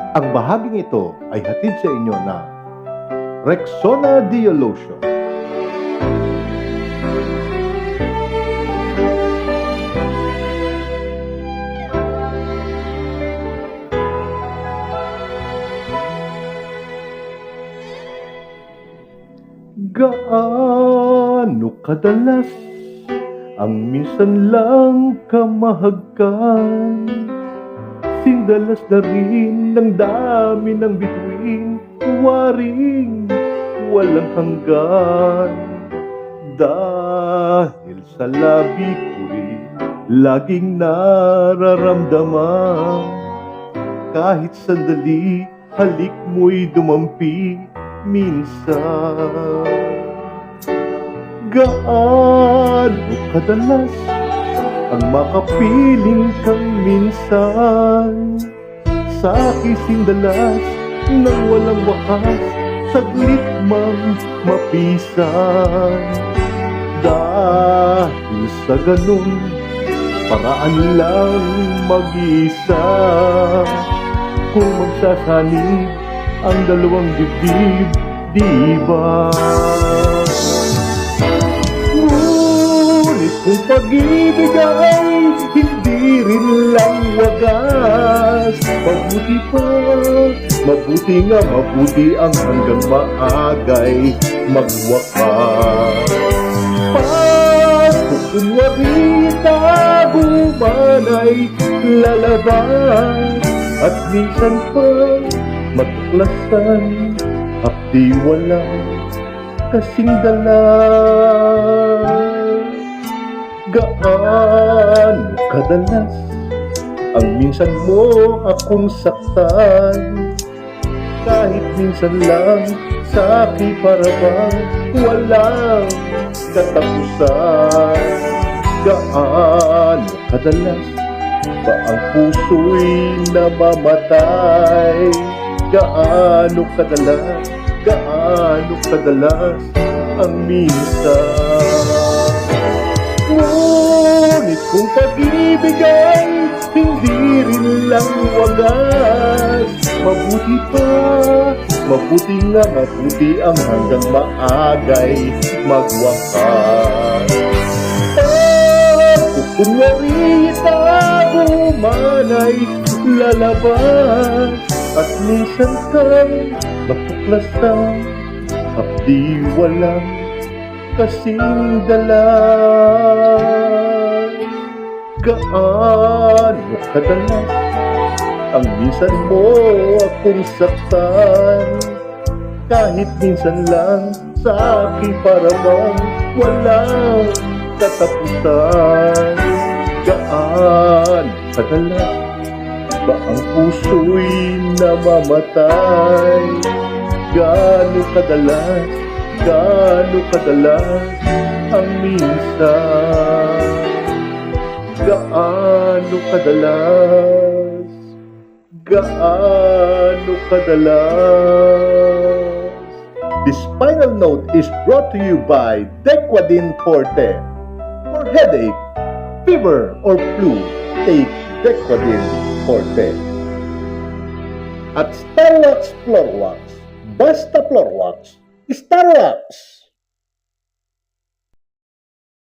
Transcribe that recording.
Ang bahaging ito ay hatid sa inyo na Rexona Dio Lotion. Gaano kadalas ang minsan lang kamahagkan? Sindalas na rin ng dami ng bituin, waring walang hanggan. Dahil sa labi ko'y laging nararamdaman, kahit sandali halik mo'y dumampi minsan. Gaano kadalas ang makapiling kang minsan sa kising dalas nang walang wakas, saglit mang mapisan. Dahil sa ganun, paraan lang mag-isa, kung magsasanib ang dalawang dibdib, di ba? Ngunit kung pag-ibig ay hindi rin lang wagas, mabuti nga mabuti ang hanggang maagay magwakas. Kung kunwari tago man ay lalabas, at minsan pa magtuklasan, hapdi walang kasing dalas. Gaano kadalas ang minsan mo akong saktan, kahit minsan lang sa akin para bang walang katapusan. Gaano kadalas ba ang puso'y namamatay? Gaano kadalas ang minsan? Ngunit kung pag-ibig ay hindi rin lang wagas, mabuti nga mabuti ang hanggang maagay magwakas. Kung kunwari tago man ay lalabas, at minsan kang matuklasan, hapdi walang kasing dalas. Gaano kadalas ang minsan mo akong saktan, kahit minsan lang sa akin para bang walang katapusan. Gaano kadalas ba ang puso'y namamatay? Gaano kadalas ang minsan? Gaano kadalas? This final note is brought to you by Dequadin Forte. For headache, fever, or flu, take Dequadin Forte. At Starwax Floor Wax. Basta Floor Wax, Starwax!